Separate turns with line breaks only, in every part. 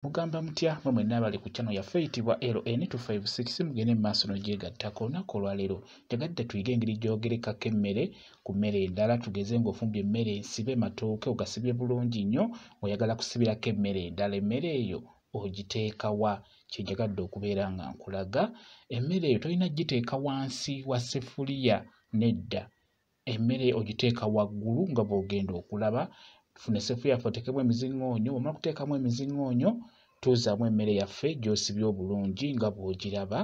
Mugamba mutya mwe mwenna abali ku channel yaffe eyitibwa LN256 mugende mu maaso n'ogyegattako. Olunaku olwaleero njagadde tuyige engeri gy'ogerekako emmere ku mmere endala. Tugeze ng'ofumbye emmere ensibe matooke ogasibye bulungi nnyo, oyagala kusibirako emmere endala. Emmere eyo ogiteeka wa? Kye njagadde okubeera nga nkulaga. Emmere eyo tolina giteeka wansi wa ssefuliya, nedda. Emmere ogiteeka waggulu nga bw'ogenda okulaba. Tufuna essefuliya yaffe oteekemu emizingoonyo. Bw'omala okuteekamu emizingoonyo tuuzaamu emmere yaffe gy'osibye obulungi nga bw'ogiraba,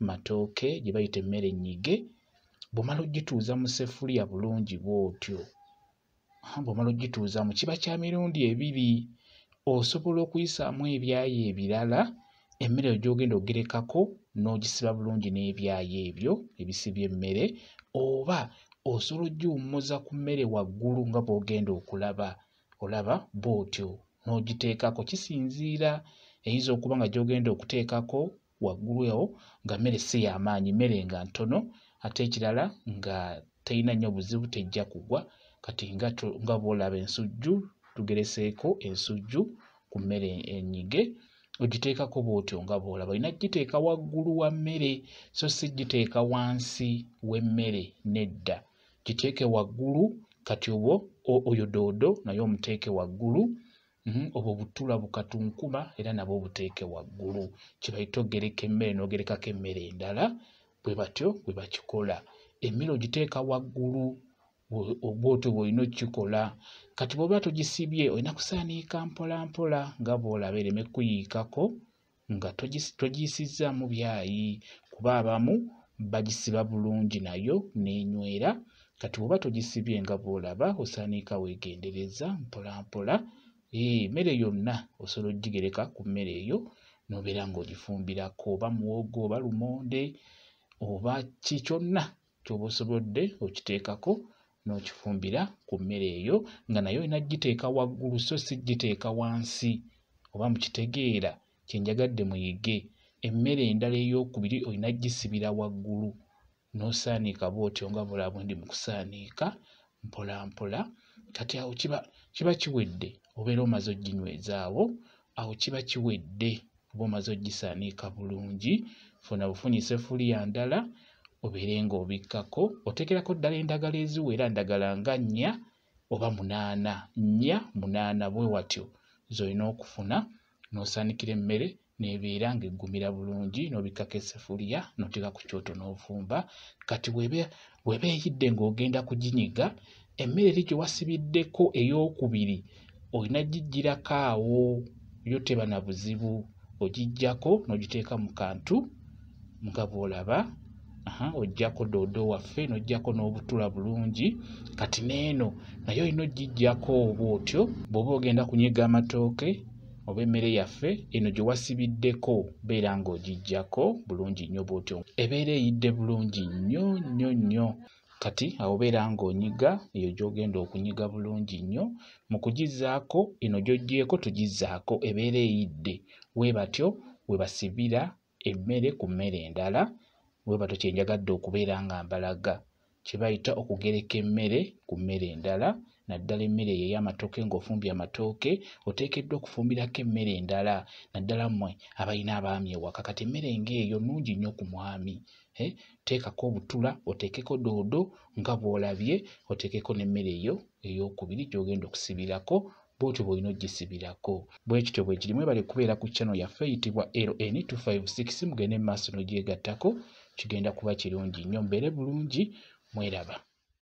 matooke gye bayita emmere ennyige. Bw'omala ogituuza mu ssefuliya bulungi bw'otyo, bw'omala ogituuzamu kiba kya mirundi ebiri. Osobola okuyisaamu ebyayi ebirala, emmere gy'ogenda ogerekako n'ogisiba bulungi n'ebyayi ebyo ebisibye emmere, oba osobola ogiwummuza ku mmere waggulu nga bw'ogenda okulaba. Olaba bw'otyo n'ogiteekako, kisinziira. Eyinza okuba nga gy'ogenda okuteekako waggulu ewo nga mmere si y'amaanyi, mmere nga ntono, ate ekirala nga terina nnyo buzibu tejja kugwa. Kati nga bw'olaba ensujju, tugereseeko ensujju ku mmere ennyige, ogiteekako bw'otyo nga bw'olaba. Olina giteeka waggulu wa mmere so si giteeka wansi w'emmere, nedda. Giteeke waggulu. Kati obwo oyo doodo naye omuteeke waggulu, obwo butula bukatunkuma era nabwo obuteeke waggulu. Kye bayita ogereka emmere n'ogerekako emmere endala, bwe batyo bwe bakikola. Emmere ogiteeka waggulu, bw'otyo bw'olina okukikola. Kati bw'oba togisibye olina kusaaniika mpola mpola nga bw'olaba ereme kuyiikako nga togiyisizzaamu byayi, kuba abamu bagisiba bulungi nayo n'enywera. Kati bw'oba togisibye nga bw'olaba osaaniika weegendereza mpola mpola. Emmere yonna osobola ogigereka ku mmere eyo n'obeera ng'ogifumbirako, oba muwogo oba lumonde oba ki kyonna ky'oba osobodde okiteekako n'okifumbira ku mmere eyo, nga nayo olina giteeka waggulu so si giteeka wansi. Oba mukitegeera kye njagadde muyige. Emmere endala ey'okubiri olina gisibira waggulu n'osaaniika bw'otyo nga bw'olaba bwe ndi mu kusaaniika mpola mpola. Kati awo kiba kiwedde, obeera omaze oginywezaawo. Awo kiba kiwedde oba omaze ogisaaniika bulungi. Funa bufunyi ssefuliya ndala obeere ng'obikkako. Oteekerako ddala endagala eziwera, ndagala nga 4 oba 8, 4 bwe watyo z'olina okufuna, n'osaanikira emmere n'ebeera ng'eggumira bulungi, n'obikkako essefuliya n'oteeka ku kyoto n'ofumba. Kati bw'eba eyidde ng'ogenda kuginyiga, emmere eri gye wasibiddeko ey'okubiri olina gigirako awo, yo teba na buzibu. Ogiggyako n'ogiteeka mu kantu nga bw'olaba. Oggyako doodo waffe n'oggyako n'obutula bulungi. Kati n'eno nayo olina ogiggyako bw'otyo. Bw'oba ogenda kunyiga amatooke oba emmere yaffe eno gye wasibiddeko, beera ng'ogiggyako bulungi nnyo bw'otyo. Ebeera eyidde bulungi nnyo nnyo nnyo. Kati awo beera ng'onyiga eyo gy'ogenda okunyiga bulungi nnyo. Mu kugizzaako eno gy'oggyeko tugizzaako, ebeera eyidde. Bwe batyo bwe basibira emmere ku mmere endala. Bwe batyo kye njagadde okubeera nga mbalaga, kye bayita okugereka emmere ku mmere endala. Naddala emmere eyo ey'amatooke ng'ofumbye amatooke oteekeddwa okufumbirako emmere endala. Naddala mmwe abalina abaami ewaka, kati emmere ng'eyo nnungi nnyo ku mwami. Teekako obutula, oteekeko doodo nga bw'olabye, oteekeko n'emmere eyo ey'okubiri gy'ogenda okusibirako, bw'otyo bw'olina ogisibirako. Bwe kityo bwe kiri. Mwebale kubeera ku channel yaffe eyitibwa LN256. Mugende mu maaso n'ogyegattako, kigenda kuba kirungi nnyo. Mbeere bulungi, mweraba.